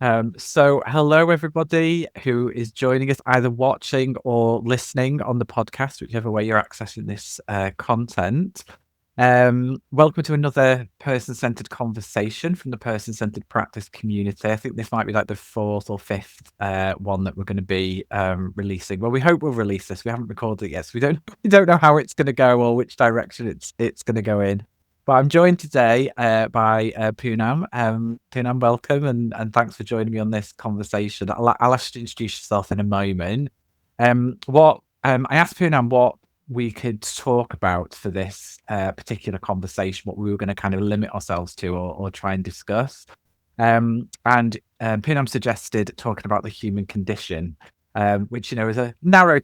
So hello everybody who is joining us either watching or listening on the podcast, whichever way you're accessing this content. Welcome to another person-centered conversation from the person-centered practice community. I think this might be like the fourth or fifth one that we're going to be releasing. Well, we hope we'll release this. We haven't recorded it yet, so we don't know how it's going to go or which direction it's going to go in. But I'm joined today by Punam. Punam, welcome and thanks for joining me on this conversation. I'll ask you to introduce yourself in a moment. I asked Punam what we could talk about for this particular conversation, what we were going to kind of limit ourselves to or try and discuss. And Punam suggested talking about the human condition, which is a narrow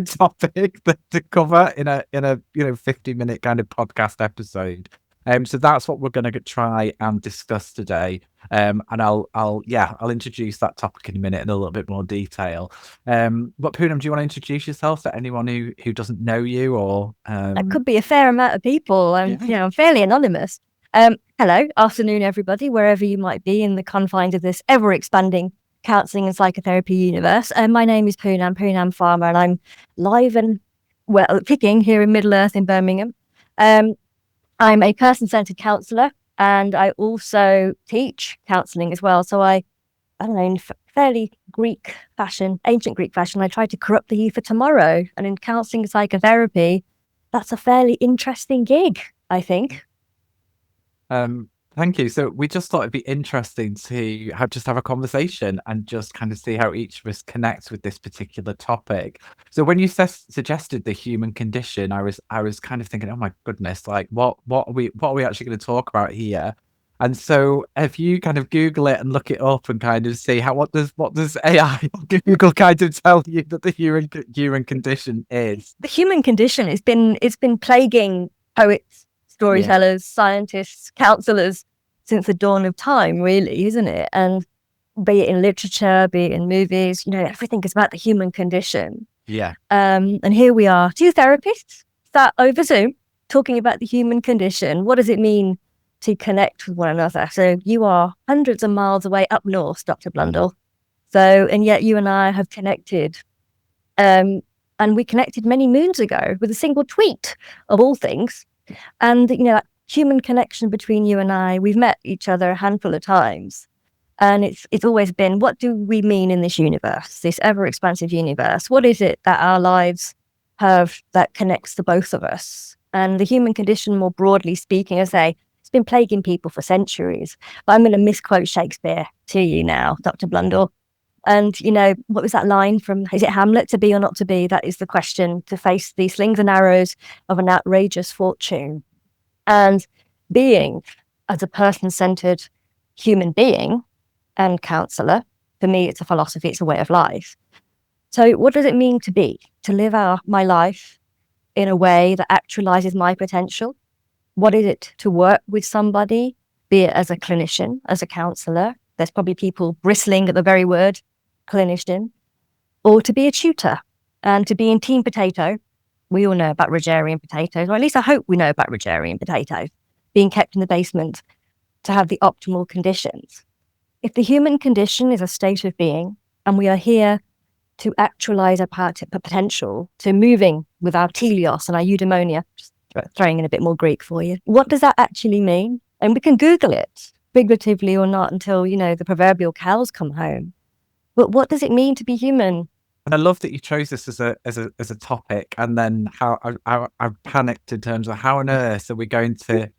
topic to cover in a 50-minute kind of podcast episode. So that's what we're going to try and discuss today. And I'll introduce that topic in a minute in a little bit more detail. But Poonam, do you want to introduce yourself to anyone who doesn't know you or? That could be a fair amount of people. I'm fairly anonymous. Hello, afternoon, everybody, wherever you might be in the confines of this ever-expanding counselling and psychotherapy universe. My name is Punam Farmah, and I'm live and picking here in Middle Earth in Birmingham. I'm a person-centered counsellor, and I also teach counselling as well. So I don't know, in fairly Greek fashion, ancient Greek fashion, I try to corrupt the youth for tomorrow. And in counselling and psychotherapy, that's a fairly interesting gig, I think. Thank you. So we just thought it'd be interesting to have a conversation and just kind of see how each of us connects with this particular topic. So when you suggested the human condition, I was kind of thinking, oh my goodness, like what are we actually going to talk about here? And so if you kind of Google it and look it up and kind of see what does AI or Google kind of tell you that the human condition is? The human condition it's been plaguing poets, storytellers, scientists, counsellors since the dawn of time, really, isn't it? And be it in literature, be it in movies, everything is about the human condition. Yeah. And here we are, two therapists sat over Zoom talking about the human condition. What does it mean to connect with one another? So you are hundreds of miles away up north, Dr. Blundell. And yet you and I have connected. And we connected many moons ago with a single tweet of all things. And, that human connection between you and I, we've met each other a handful of times. And it's always been, what do we mean in this universe, this ever-expansive universe? What is it that our lives have that connects the both of us? And the human condition, more broadly speaking, as I say, it's been plaguing people for centuries. But I'm going to misquote Shakespeare to you now, Dr. Blundell. And, what was that line from, is it Hamlet, to be or not to be? That is the question, to face the slings and arrows of an outrageous fortune. And being, as a person-centered human being and counsellor, for me, it's a philosophy, it's a way of life. So what does it mean to be, to live my life in a way that actualizes my potential? What is it to work with somebody, be it as a clinician, as a counsellor? There's probably people bristling at the very word clinician, or to be a tutor and to be in Team Potato. We all know about Rogerian potatoes, or at least I hope we know about Rogerian potatoes, being kept in the basement to have the optimal conditions. If the human condition is a state of being, and we are here to actualize our potential, to moving with our teleos and our eudaimonia, just throwing in a bit more Greek for you, what does that actually mean? And we can Google it, figuratively or not, until, the proverbial cows come home. But what does it mean to be human? And I love that you chose this as a topic, and then how I panicked in terms of how on earth are we going to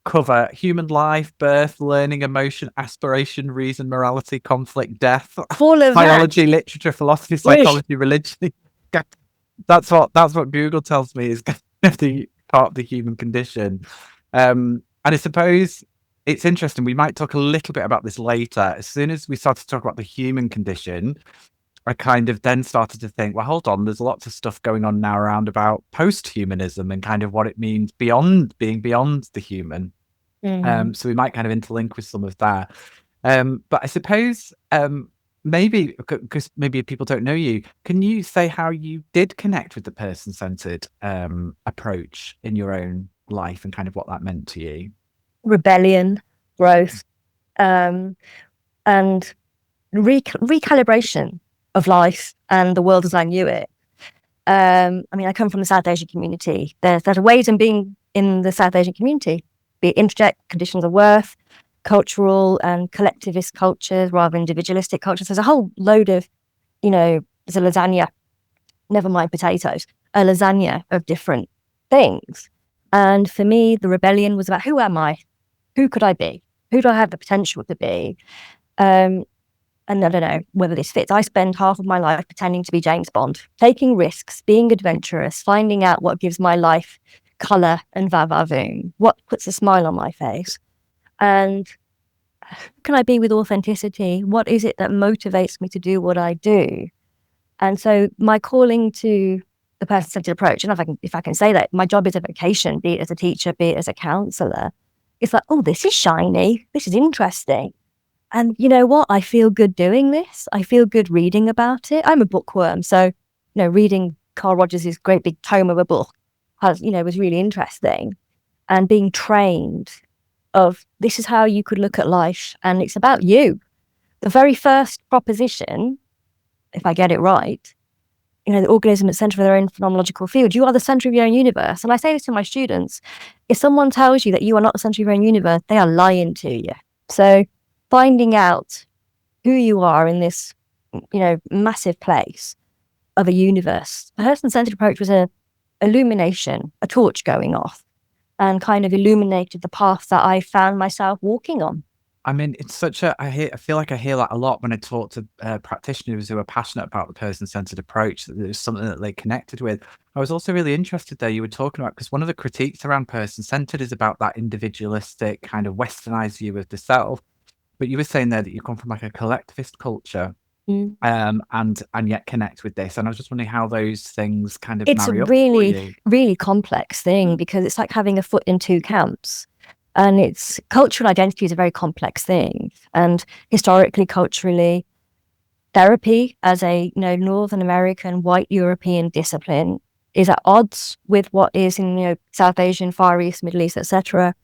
cover human life, birth, learning, emotion, aspiration, reason, morality, conflict, death, all of biology, literature, philosophy, psychology, religion. That's what Google tells me is the part of the human condition. And I suppose it's interesting. We might talk a little bit about this later. As soon as we started to talk about the human condition, I kind of then started to think, well, hold on, there's lots of stuff going on now around about post-humanism and kind of what it means beyond the human. So we might kind of interlink with some of that. But I suppose maybe, because maybe people don't know you, can you say how you did connect with the person-centered approach in your own life and kind of what that meant to you? Rebellion, growth, and recalibration of life and the world as I knew it. I mean, I come from the South Asian community. There's ways in being in the South Asian community, be it interject conditions of worth, cultural and collectivist cultures rather than individualistic cultures. There's a whole load of, there's a lasagna, never mind potatoes, a lasagna of different things. And for me, the rebellion was about, who am I? Who could I be? Who do I have the potential to be? And I don't know whether this fits. I spend half of my life pretending to be James Bond, taking risks, being adventurous, finding out what gives my life colour and va-va-voom, what puts a smile on my face. And who can I be with authenticity? What is it that motivates me to do what I do? And so my calling to the person-centered approach, and if I can say that, my job is a vocation, be it as a teacher, be it as a counsellor. It's like, oh, this is shiny. This is interesting. And you know what? I feel good doing this. I feel good reading about it. I'm a bookworm. So, reading Carl Rogers' great big tome of a book was really interesting. And being trained of this is how you could look at life. And it's about you. The very first proposition, if I get it right, the organism at the centre of their own phenomenological field. You are the centre of your own universe. And I say this to my students. If someone tells you that you are not the centre of your own universe, they are lying to you. So finding out who you are in this, massive place of a universe. The person-centered approach was a illumination, a torch going off, and kind of illuminated the path that I found myself walking on. I mean, it's such a, I feel like I hear that a lot when I talk to practitioners who are passionate about the person-centered approach, that there's something that they connected with. I was also really interested there, you were talking about, because one of the critiques around person-centered is about that individualistic kind of westernized view of the self. But you were saying there that you come from like a collectivist culture, and yet connect with this. And I was just wondering how those things kind of it's marry a up for you. really, really complex thing, because it's like having a foot in two camps. And it's cultural identity is a very complex thing. And historically, culturally, therapy as a Northern American white European discipline is at odds with what is in South Asian, Far East, Middle East, etc.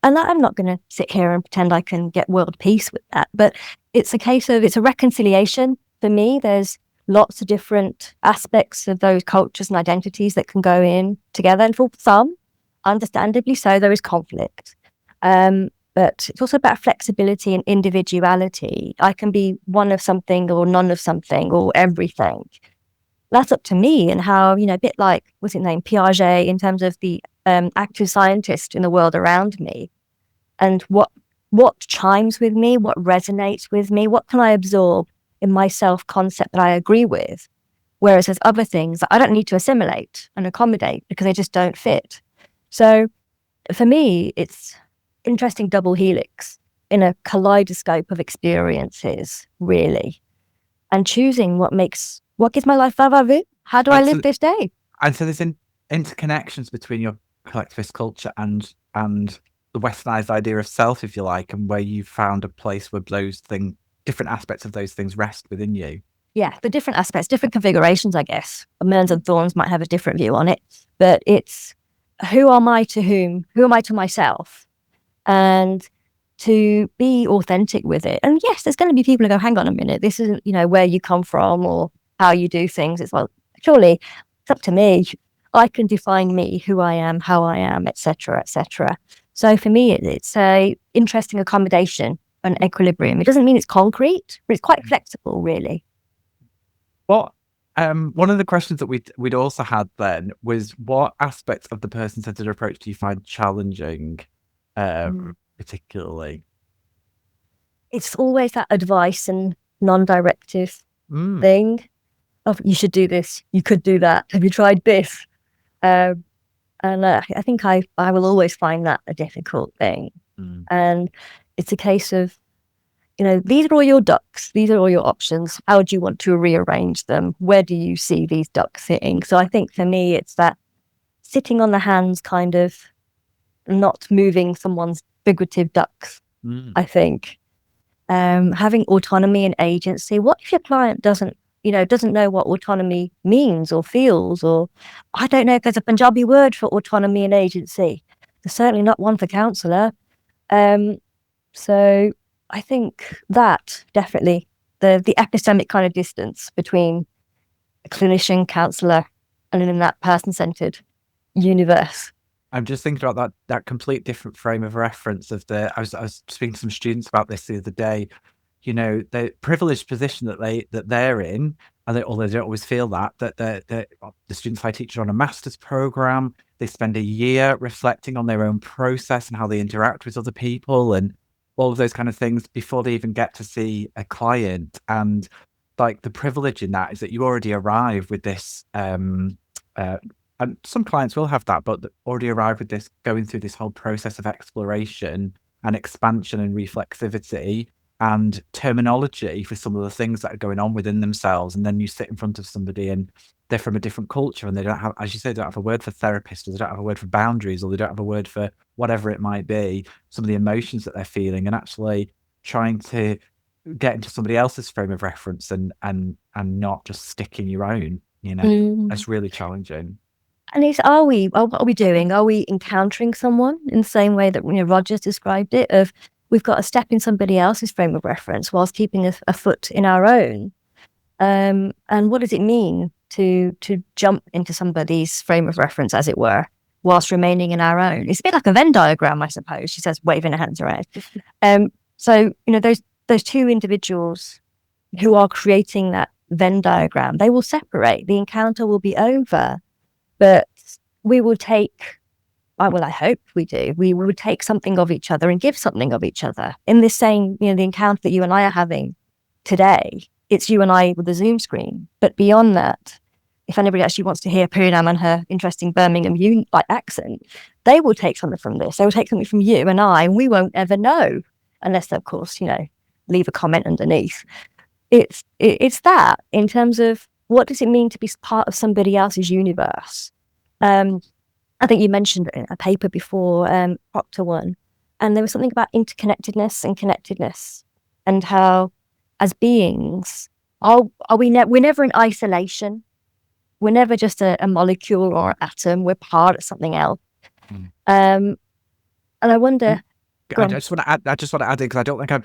And I'm not going to sit here and pretend I can get world peace with that. But it's a case of, it's a reconciliation. For me, there's lots of different aspects of those cultures and identities that can go in together. And for some, understandably so, there is conflict. But it's also about flexibility and individuality. I can be one of something or none of something or everything. That's up to me, and how, a bit like, what's his name, Piaget, in terms of the active scientist in the world around me, and what chimes with me, what resonates with me, what can I absorb in my self-concept that I agree with, whereas there's other things that I don't need to assimilate and accommodate because they just don't fit. So for me, it's interesting double helix in a kaleidoscope of experiences, really, and choosing what gives my life va-va-voom. How do I live this day? And so there's interconnections between your collectivist culture and the westernized idea of self, if you like, and where you found a place where those things, different aspects of those things, rest within you. Yeah, the different aspects, different configurations, I guess. Melons and Thorns might have a different view on it, but it's who am I to whom? Who am I to myself? And to be authentic with it. And yes, there's going to be people who go, hang on a minute, this isn't, where you come from or how you do things. It's like, surely it's up to me. I can define me, who I am, how I am, etc., etc. So for me, it's a interesting accommodation and equilibrium. It doesn't mean it's concrete, but it's quite flexible, really. What one of the questions that we'd also had then was, what aspects of the person-centered approach do you find challenging, particularly? It's always that advice and non-directive thing of, you should do this, you could do that, have you tried this? And I think I will always find that a difficult thing. And it's a case of, these are all your ducks, these are all your options. How do you want to rearrange them? Where do you see these ducks sitting? So I think for me, it's that sitting on the hands, kind of not moving someone's figurative ducks, I think. Having autonomy and agency. What if your client doesn't know what autonomy means or feels, or I don't know if there's a Punjabi word for autonomy and agency. There's certainly not one for counsellor. So I think that definitely the epistemic kind of distance between a clinician, counsellor, and in that person-centered universe. I'm just thinking about that complete different frame of reference of I was speaking to some students about this the other day. You know, the privileged position that they're in, and although they don't always feel that the students I teach are on a master's program. They spend a year reflecting on their own process and how they interact with other people and all of those kind of things before they even get to see a client. And like the privilege in that is that you already arrive with this and some clients will have that, but already arrive with this, going through this whole process of exploration and expansion and reflexivity and terminology for some of the things that are going on within themselves. And then you sit in front of somebody and they're from a different culture and they don't have, as you say, they don't have a word for therapist, or they don't have a word for boundaries, or they don't have a word for whatever it might be, some of the emotions that they're feeling, and actually trying to get into somebody else's frame of reference and not just stick in your own, you know. That's really challenging. And what are we doing? Are we encountering someone in the same way that Rogers described it? Of we've got to step in somebody else's frame of reference whilst keeping a foot in our own. And what does it mean to jump into somebody's frame of reference, as it were, whilst remaining in our own? It's a bit like a Venn diagram, I suppose. She says, waving her hands around. So those two individuals who are creating that Venn diagram, they will separate. The encounter will be over. But we will take, well, I hope we do, we would take something of each other and give something of each other. In this same, the encounter that you and I are having today, it's you and I with the Zoom screen. But beyond that, if anybody actually wants to hear Punam and her interesting Birmingham accent, they will take something from this. They will take something from you and I, and we won't ever know, unless they, of course, leave a comment underneath. It's that in terms of, what does it mean to be part of somebody else's universe? I think you mentioned a paper before, Proctor one, and there was something about interconnectedness and connectedness, and how, as beings, we're never in isolation. We're never just a molecule or an atom. We're part of something else. And I wonder. I just want to add in, because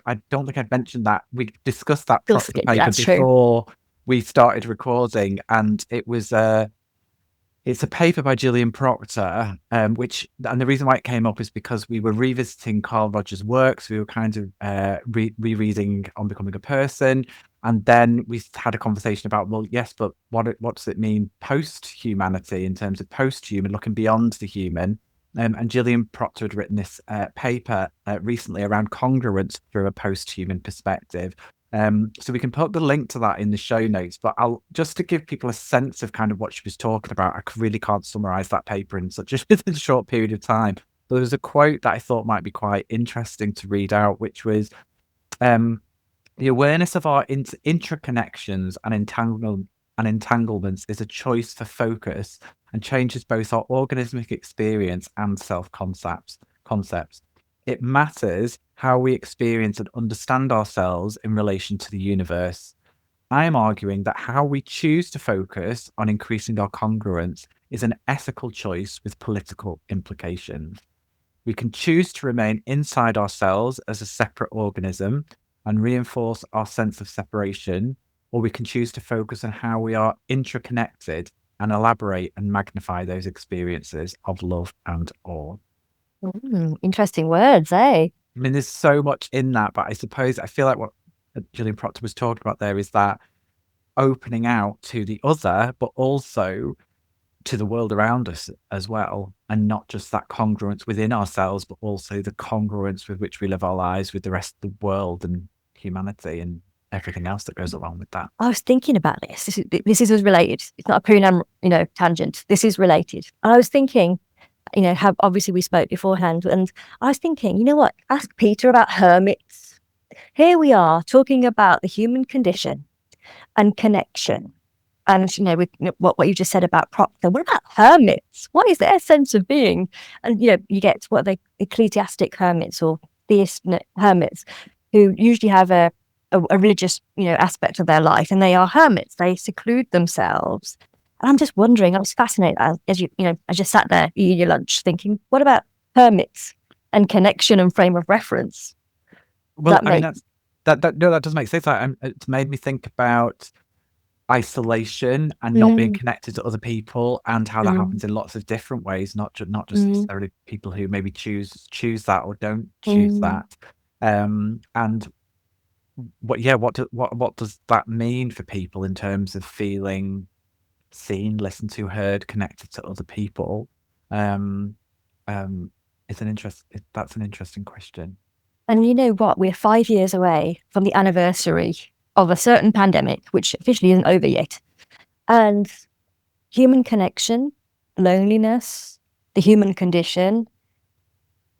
I don't think I've mentioned that we discussed that paper before we started recording, and it's a paper by Gillian Proctor, and the reason why it came up is because we were revisiting Carl Rogers' works. We were kind of rereading On Becoming a Person, and then we had a conversation about, well, yes, but what does it mean post-humanity, in terms of post-human, looking beyond the human? And Gillian Proctor had written this paper recently around congruence through a post-human perspective. So we can put the link to that in the show notes, but I'll just to give people a sense of kind of what she was talking about. I really can't summarize that paper in such a short period of time. But there was a quote that I thought might be quite interesting to read out, which was, the awareness of our interconnections and entanglements is a choice for focus and changes both our organismic experience and self-concepts. It matters how we experience and understand ourselves in relation to the universe. I am arguing that how we choose to focus on increasing our congruence is an ethical choice with political implications. We can choose to remain inside ourselves as a separate organism and reinforce our sense of separation, or we can choose to focus on how we are interconnected and elaborate and magnify those experiences of love and awe. Interesting words, eh? I mean, there's so much in that, but I feel like what Gillian Proctor was talking about there is that opening out to the other, but also to the world around us as well, and not just that congruence within ourselves, but also the congruence with which we live our lives with the rest of the world and humanity and everything else that goes along with that. I was thinking about this. This is related. It's not a Punam, tangent. This is related. And I was thinking, how obviously we spoke beforehand, and I was thinking, you know what? Ask Peter about hermits. Here we are talking about the human condition and connection. And, with what you just said about Proctor, what about hermits? What is their sense of being? And, you get what the ecclesiastic hermits or theist hermits, who usually have a religious, aspect of their life, and they are hermits. They seclude themselves. And I'm just wondering, I was fascinated as I just sat there eating your lunch thinking, what about hermits and connection and frame of reference? Well, That I mean, make that does make sense. It's made me think about isolation and not being mm, connected to other people, and how that mm, happens in lots of different ways, not just mm, necessarily people who maybe choose that or don't choose mm. that. And what does that mean for people in terms of feeling seen, listened to, heard, connected to other people? Um, um, that's an interesting question. And you know what? We're 5 years away from the anniversary of a certain pandemic, which officially isn't over yet. And human connection, loneliness, the human condition.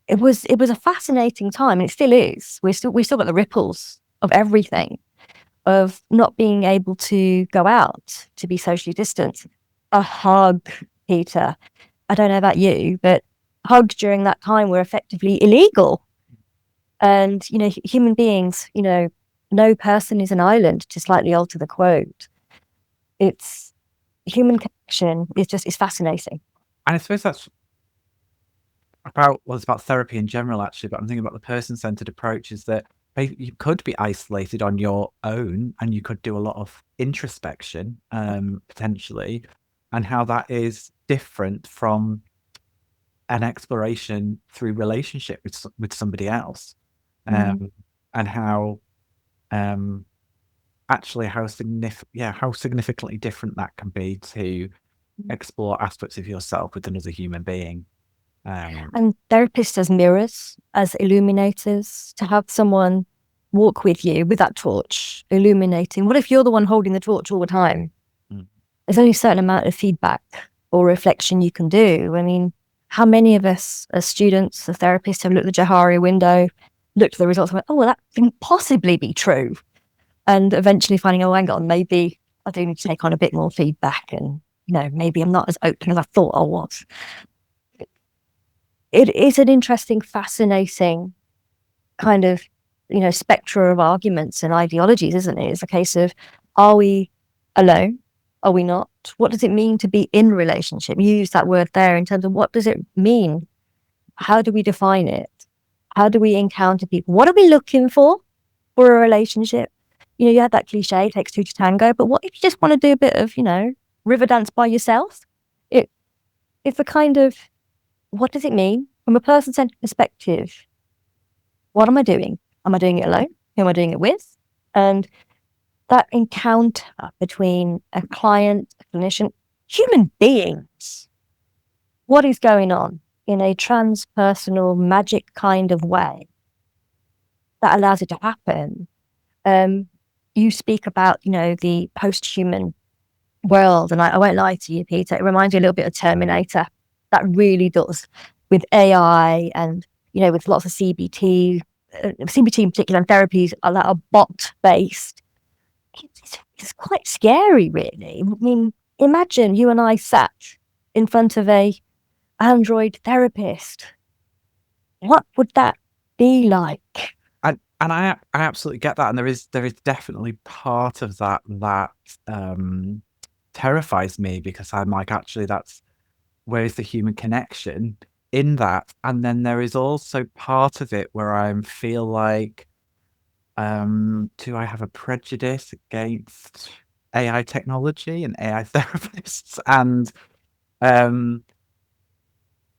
It was a fascinating time, and it still is. We still got the ripples of everything, of not being able to go out, to be socially distant. A hug, Peter. I don't know about you, but hugs during that time were effectively illegal. And, human beings, no person is an island, to slightly alter the quote. It's human connection is fascinating. And I suppose that's about, well, it's about therapy in general, actually, but I'm thinking about the person-centered approach is that you could be isolated on your own, and you could do a lot of introspection, potentially, and how that is different from an exploration through relationship with somebody else, Mm. and how um, actually how significantly different that can be to explore aspects of yourself with another human being. And therapists as mirrors, as illuminators, to have someone walk with you with that torch, illuminating. What if you're the one holding the torch all the time? Mm. There's only a certain amount of feedback or reflection you can do. I mean, how many of us as students, as therapists, have looked at the Johari window, looked at the results and went, oh, well, that can possibly be true. And eventually finding, oh, hang on, maybe I do need to take on a bit more feedback, and, maybe I'm not as open as I thought I was. It is an interesting, fascinating kind of, spectra of arguments and ideologies, isn't it? It's a case of, are we alone? Are we not? What does it mean to be in relationship? You use that word there in terms of what does it mean? How do we define it? How do we encounter people? What are we looking for a relationship? You had that cliche, it takes two to tango, but what if you just want to do a bit of, river dance by yourself? It's a kind of, what does it mean from a person-centered perspective? What am I doing? Am I doing it alone? Who am I doing it with? And that encounter between a client, a clinician, human beings, what is going on in a transpersonal, magic kind of way that allows it to happen? You speak about, the post-human world, and I won't lie to you, Peter, it reminds me a little bit of Terminator. That really does, with AI and, with lots of CBT in particular, and therapies that are bot-based. It's quite scary, really. I mean, imagine you and I sat in front of a android therapist. What would that be like? And I absolutely get that, and there is definitely part of that terrifies me, because I'm like, actually, that's where is the human connection in that? And then there is also part of it where I feel like, do I have a prejudice against AI technology and AI therapists? And um,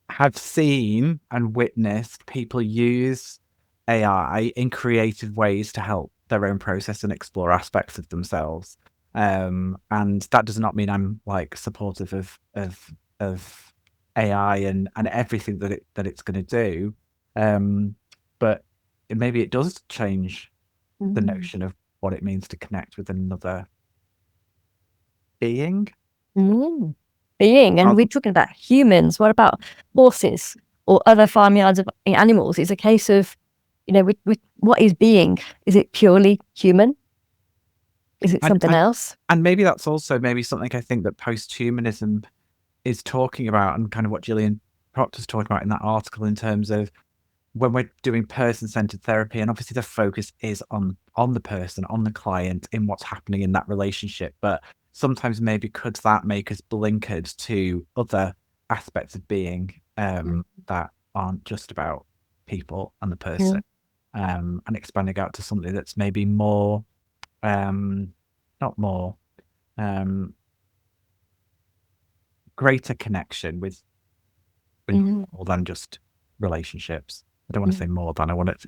have seen and witnessed people use AI in creative ways to help their own process and explore aspects of themselves. And that does not mean I'm like supportive of AI and everything that it's going to do. But maybe it does change the Mm. notion of what it means to connect with another being. Mm. Being, and Oh, we're talking about humans. What about horses or other farmyards of animals? It's a case of, with what is being? Is it purely human? Is it and, something and else? and maybe that's also maybe something I think that post-humanism is talking about, and kind of what Gillian Proctor's talking about in that article, in terms of when we're doing person-centered therapy, and obviously the focus is on the person, on the client, in what's happening in that relationship. But sometimes maybe could that make us blinkered to other aspects of being, that aren't just about people and the person. Mm. and expanding out to something that's maybe more, not more, greater connection with more than just relationships. I don't want to say more than. I want it.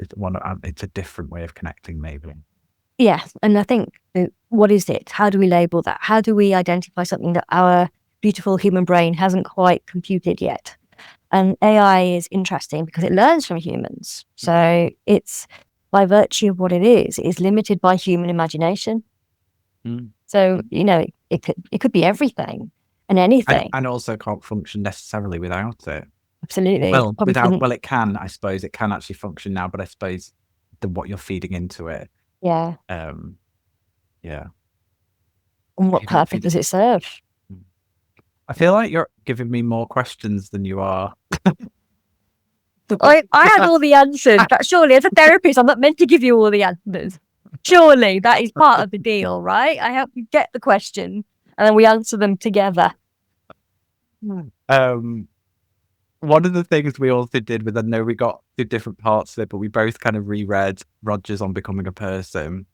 It's a different way of connecting, maybe. Yes, and I think, what is it? How do we label that? How do we identify something that our beautiful human brain hasn't quite computed yet? And AI is interesting because it learns from humans. So it's, by virtue of what it is limited by human imagination. So, it could be everything and anything. And also can't function necessarily without it. Absolutely. Well, it can, I suppose. It can actually function now, but I suppose what you're feeding into it. Yeah. Yeah. And what purpose does it serve? I feel like you're giving me more questions than you are. I had all the answers, but surely as a therapist, I'm not meant to give you all the answers. Surely that is part of the deal, right? I help you get the question and then we answer them together. One of the things we also did with, I know we got through different parts of it, but we both kind of reread Rogers on Becoming a Person.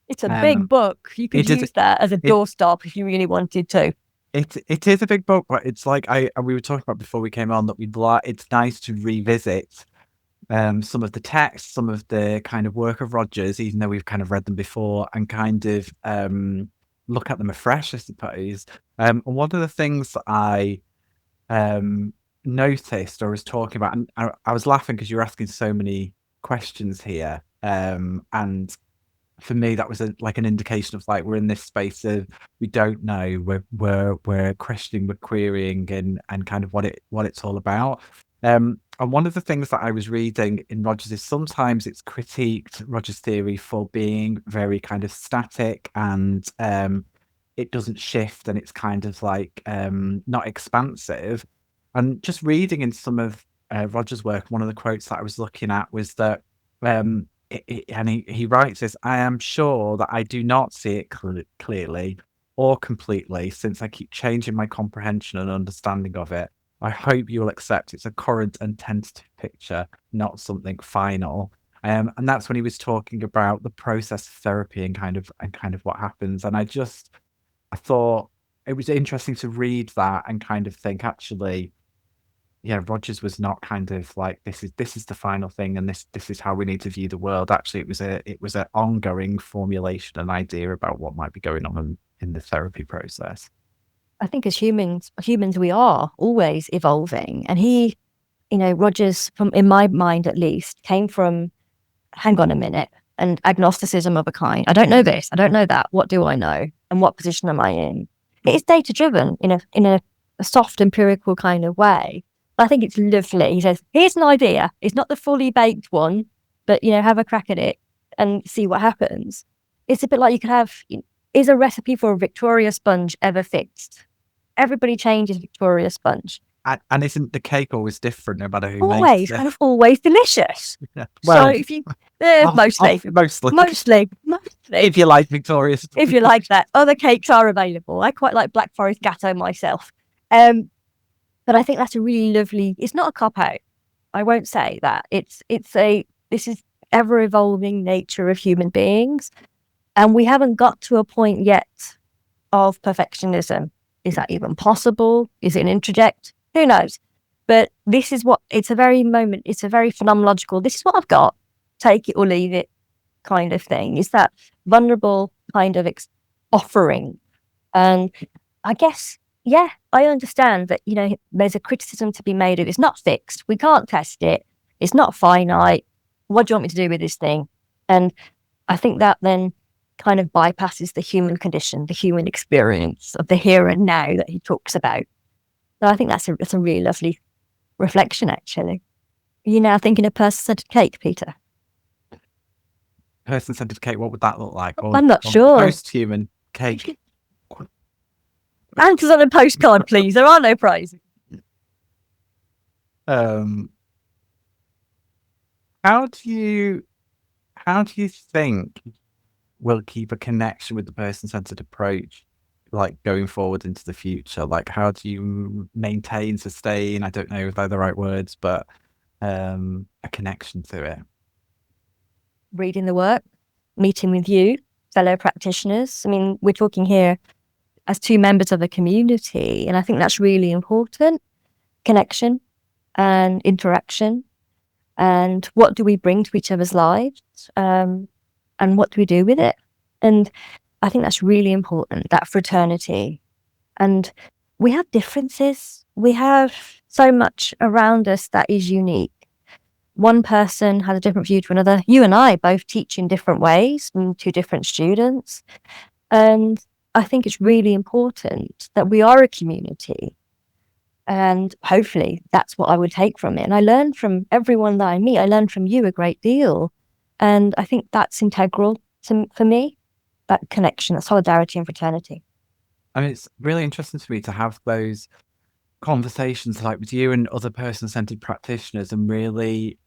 It's a big book. You could use that as a doorstop if you really wanted to. It is a big book, but it's like we were talking about before we came on that it's nice to revisit some of the text, some of the kind of work of Rogers, even though we've kind of read them before, and kind of look at them afresh, I suppose. And one of the things that I noticed or was talking about, and I was laughing because you were asking so many questions here, and for me that was like an indication of like we're in this space of we don't know, we're questioning, we're querying, and kind of what it's all about. And one of the things that I was reading in Rogers is sometimes it's critiqued Rogers' theory for being very kind of static, and it doesn't shift, and it's kind of like not expansive. And just reading in some of Rogers' work, one of the quotes that I was looking at was that and he writes this: "I am sure that I do not see it clearly or completely, since I keep changing my comprehension and understanding of it. I hope you will accept it's a current and tentative picture, not something final." And that's when he was talking about the process of therapy and kind of what happens. And I thought it was interesting to read that and kind of think, actually, yeah, Rogers was not kind of like this is the final thing, and this is how we need to view the world. Actually, it was an ongoing formulation, an idea about what might be going on in the therapy process. I think as humans we are always evolving, and Rogers, in my mind at least, came from, hang on a minute, and agnosticism of a kind. I don't know this, I don't know that. What do I know, and what position am I in? It is data driven in a soft empirical kind of way. I think it's lovely. He says, here's an idea. It's not the fully baked one, but, have a crack at it and see what happens. It's a bit like you could have, is a recipe for a Victoria sponge ever fixed? Everybody changes Victoria sponge. And isn't the cake always different no matter who makes it? And always delicious. Yeah. Well, so if you, mostly. If you like Victoria sponge. If you like that. Other cakes are available. I quite like Black Forest Gatto myself. But I think that's a really lovely, it's not a cop-out. I won't say that. This is ever-evolving nature of human beings. And we haven't got to a point yet of perfectionism. Is that even possible? Is it an introject? Who knows? But it's a very phenomenological, this is what I've got, take it or leave it kind of thing. It's that vulnerable kind of offering. And I guess, yeah, I understand that, there's a criticism to be made of it's not fixed. We can't test it. It's not finite. What do you want me to do with this thing? And I think that then kind of bypasses the human condition, the human experience of the here and now that he talks about. So I think that's a really lovely reflection, actually. Are you now thinking of person-centered cake, Peter? Person-centered cake, what would that look like? I'm not sure. Post-human cake. Answers on a postcard, please. There are no prizes. How do you think we'll keep a connection with the person-centered approach, like going forward into the future? Like, how do you maintain, sustain, I don't know if they're the right words, but a connection to it? reading the work, meeting with you, fellow practitioners. I mean, we're talking here as two members of a community, and I think that's really important. Connection and interaction, and what do we bring to each other's lives, and what do we do with it? And I think that's really important, that fraternity. And we have differences. We have so much around us that is unique. One person has a different view to another. You and I both teach in different ways to different students. And I think it's really important that we are a community. And hopefully that's what I would take from it. And I learn from everyone that I meet. I learn from you a great deal. And I think that's integral for me, that connection, that solidarity and fraternity. I mean, it's really interesting to me to have those conversations like with you and other person-centered practitioners, and really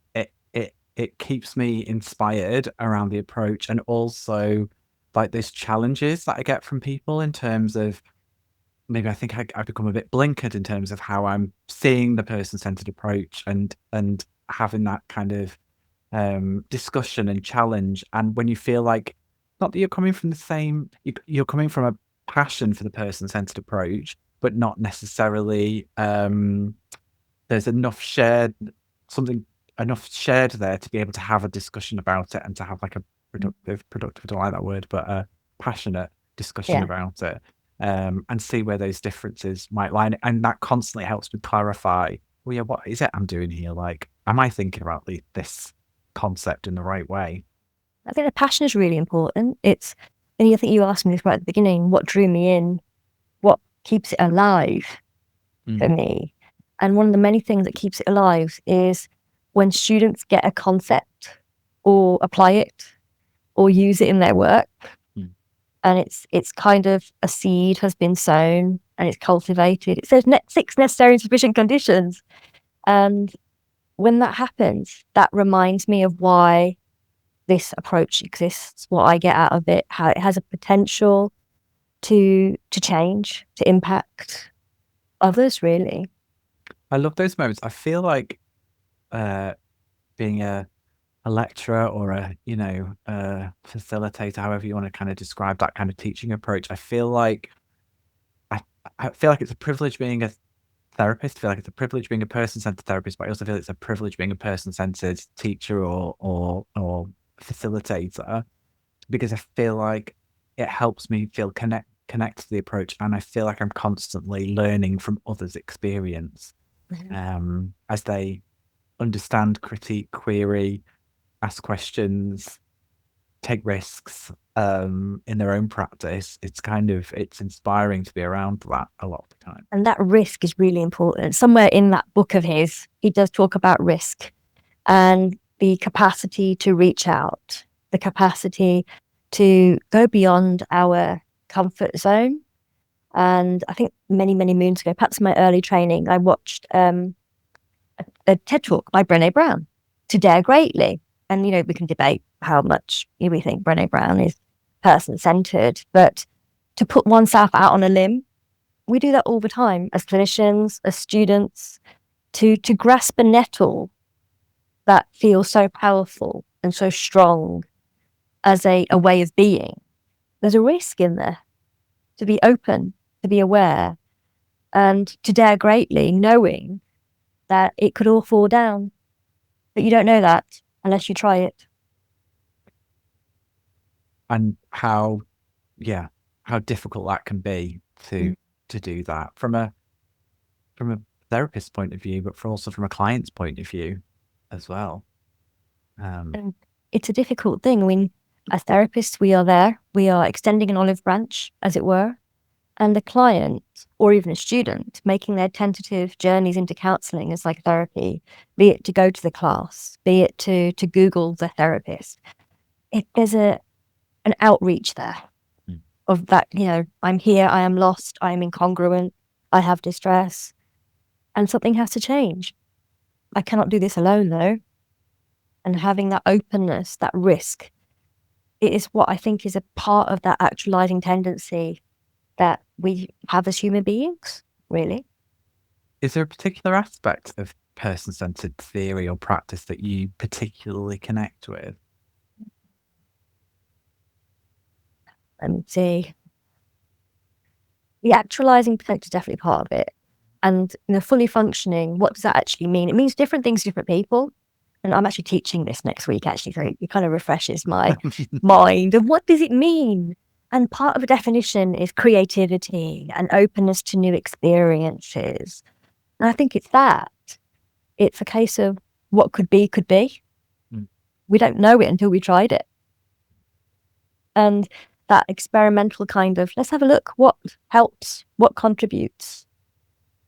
it keeps me inspired around the approach, and also like those challenges that I get from people in terms of maybe I think I've become a bit blinkered in terms of how I'm seeing the person-centered approach, and having that kind of discussion and challenge. And when you feel like not that you're coming from the same, you're coming from a passion for the person-centered approach, but not necessarily there's enough shared there to be able to have a discussion about it, and to have like a productive, I don't like that word, but a passionate discussion about it, and see where those differences might lie. And that constantly helps me clarify, well, yeah, what is it I'm doing here? Like, am I thinking about this concept in the right way? I think the passion is really important. And I think you asked me this right at the beginning, what drew me in, what keeps it alive for me. And one of the many things that keeps it alive is when students get a concept or apply it or use it in their work. And it's kind of a seed has been sown and it's cultivated. It says 6 necessary and sufficient conditions. And when that happens, that reminds me of why this approach exists, what I get out of it, how it has a potential to change, to impact others, really. I love those moments. I feel like being a lecturer or a facilitator, however you want to kind of describe that kind of teaching approach, I feel like it's a privilege being a therapist. I feel like it's a privilege being a person-centered therapist, but I also feel it's a privilege being a person-centered teacher or facilitator, because I feel like it helps me feel connect to the approach, and I feel like I'm constantly learning from others' experience, as they understand, critique, query, ask questions, take risks in their own practice. It's inspiring to be around that a lot of the time. And that risk is really important. Somewhere in that book of his, he does talk about risk and the capacity to reach out, the capacity to go beyond our comfort zone. And I think many, many moons ago, perhaps in my early training, I watched a TED Talk by Brené Brown, To Dare Greatly. And, we can debate how much we think Brené Brown is person-centered, but to put oneself out on a limb, we do that all the time as clinicians, as students, to grasp a nettle that feels so powerful and so strong as a way of being. There's a risk in there to be open, to be aware, and to dare greatly, knowing that it could all fall down. But you don't know that unless you try it. And how difficult that can be to do that from a therapist's point of view, but also from a client's point of view as well. And it's a difficult thing. I mean, as therapists, we are extending an olive branch, as it were, and the client, or even a student, making their tentative journeys into counselling as psychotherapy, be it to go to the class, be it to Google the therapist. There's an outreach there of that, I'm here, I am lost, I am incongruent, I have distress, and something has to change. I cannot do this alone, though. And having that openness, that risk, it is what I think is a part of that actualizing tendency that we have as human beings, really. Is there a particular aspect of person-centered theory or practice that you particularly connect with? Let me see. The actualizing potential is definitely part of it. And fully functioning, what does that actually mean? It means different things to different people. And I'm actually teaching this next week, actually, so it kind of refreshes my mind of what does it mean? And part of the definition is creativity and openness to new experiences. And I think it's that. It's a case of what could be, could be. Mm. We don't know it until we tried it. And that experimental kind of, let's have a look, what helps, what contributes.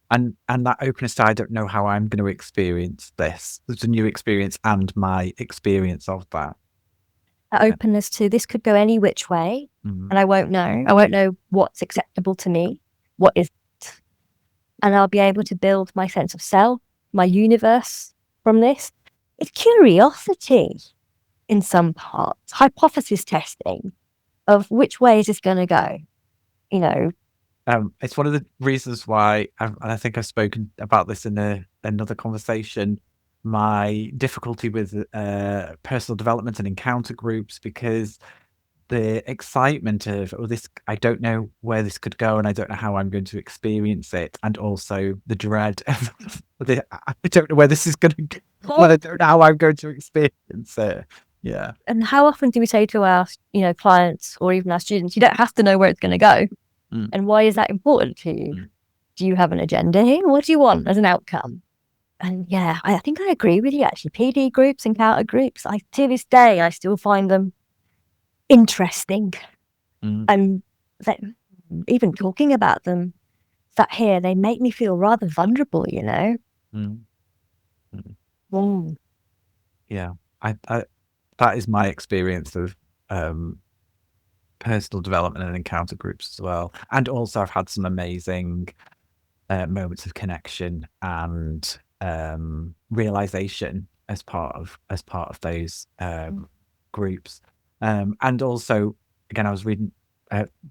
And that openness to, I don't know how I'm going to experience this. There's a new experience and my experience of that. That openness to, this could go any which way, Mm. and I won't know. I won't know what's acceptable to me, what isn't. And I'll be able to build my sense of self, my universe from this. It's curiosity in some parts, hypothesis testing of which way is this going to go, It's one of the reasons why, and I think I've spoken about this in another conversation, my difficulty with personal development and encounter groups, because the excitement of, this, I don't know where this could go and I don't know how I'm going to experience it. And also the dread of, I don't know where this is going to go. I don't know how I'm going to experience it. Yeah. And how often do we say to our, clients or even our students, you don't have to know where it's going to go. Mm. And why is that important to you? Mm. Do you have an agenda here? What do you want as an outcome? And yeah, I think I agree with you actually. PD groups, encounter groups, to this day, I still find them interesting. Mm. And even talking about them, that here, they make me feel rather vulnerable, Mm. Mm. Yeah. I that is my experience of personal development and encounter groups as well. And also I've had some amazing moments of connection and realization as part of those groups. And also, again, I was reading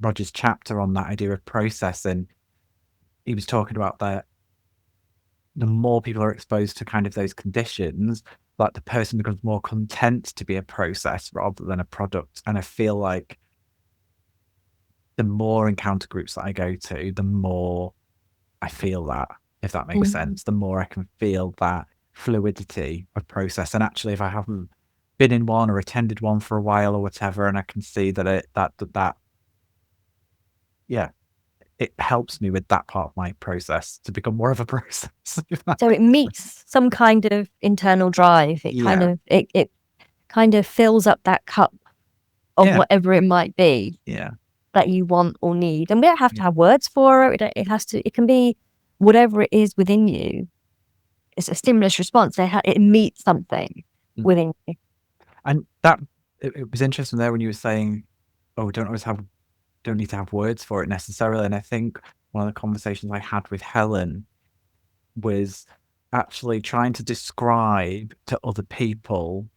Roger's chapter on that idea of process, and he was talking about that the more people are exposed to kind of those conditions, like the person becomes more content to be a process rather than a product. And I feel like the more encounter groups that I go to, the more I feel that, if that makes sense, the more I can feel that fluidity of process. And actually, if I haven't been in one or attended one for a while or whatever, and I can see that it helps me with that part of my process to become more of a process. So it meets some kind of internal drive. It kind of fills up that cup of whatever it might be that you want or need. And we don't have to have words for it. It can be whatever it is within you. It's a stimulus response. It meets something within you. And that it was interesting there when you were saying, "Oh, we don't need to have words for it necessarily." And I think one of the conversations I had with Helen was actually trying to describe to other people,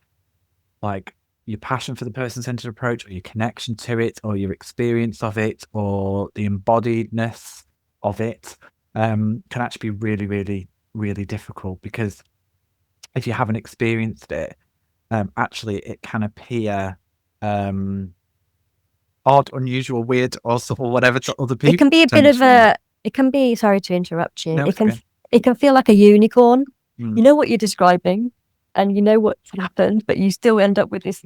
like, your passion for the person-centered approach, or your connection to it, or your experience of it, or the embodiedness of it, can actually be really, really, really difficult, because if you haven't experienced it, actually it can appear odd, unusual, weird, or whatever to other people. It can be a bit of sorry to interrupt you. No, it can feel like a unicorn. You know what you're describing and you know what's happened, but you still end up with this,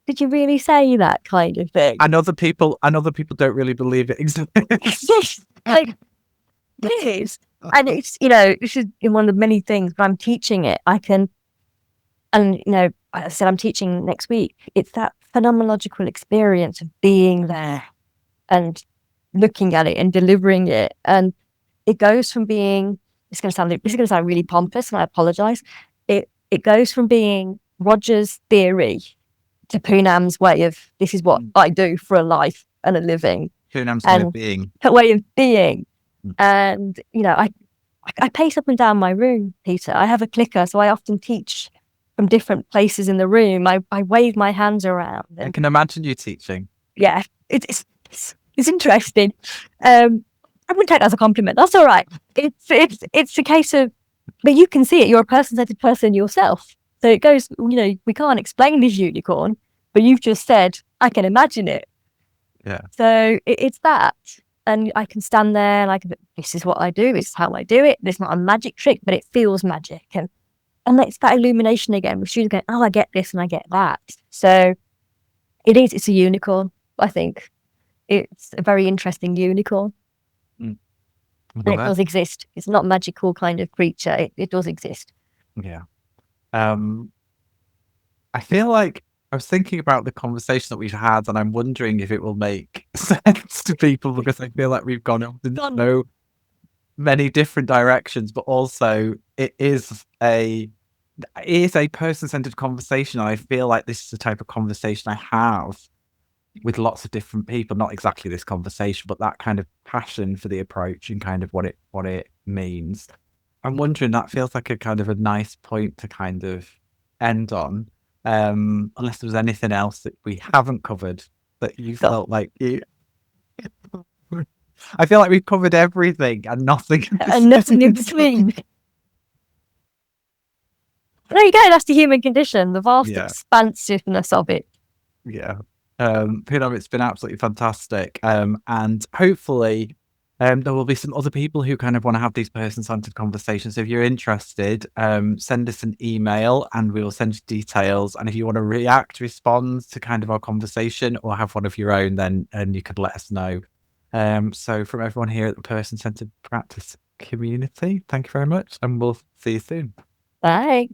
did you really say that kind of thing? And other people don't really believe it exists. Like, it is. And it's, this is one of the many things, but I'm teaching it. I said I'm teaching next week. It's that phenomenological experience of being there and looking at it and delivering it. And it goes from being, this is going to sound really pompous, and I apologize. It goes from being Roger's theory to Punam's way of, this is what I do for a life and a living. Punam's way of being. Her way of being. And, I pace up and down my room, Peter. I have a clicker, so I often teach from different places in the room. I wave my hands around. I can imagine you teaching. Yeah, it's interesting. I wouldn't take that as a compliment. That's all right. It's a case of, but you can see it. You're a person-centered person yourself. So it goes, we can't explain this unicorn, but you've just said, I can imagine it. So it's that. And I can stand there and I can, this is what I do, this is how I do it. It's not a magic trick, but it feels magic. And it's that illumination again, with students going, oh, I get this and I get that. So it's a unicorn, I think. It's a very interesting unicorn. And it does exist. It's not a magical kind of creature. It does exist. Yeah. I feel like I was thinking about the conversation that we've had, and I'm wondering if it will make sense to people, because I feel like we've gone up in so many different directions, but also it is a person-centered conversation. And I feel like this is the type of conversation I have with lots of different people, not exactly this conversation, but that kind of passion for the approach and kind of what it means. I'm wondering, that feels like a kind of a nice point to kind of end on. Unless there was anything else that we haven't covered that you felt like you. I feel like we've covered everything and nothing. And nothing in between. There you go. That's the human condition, the vast expansiveness of it. Yeah. Punam, it's been absolutely fantastic. And hopefully there will be some other people who kind of want to have these person-centered conversations. So if you're interested, send us an email and we will send you details. And if you want to respond to kind of our conversation or have one of your own, then you could let us know. So from everyone here at the Person-Centered Practice community, thank you very much, and we'll see you soon. Bye.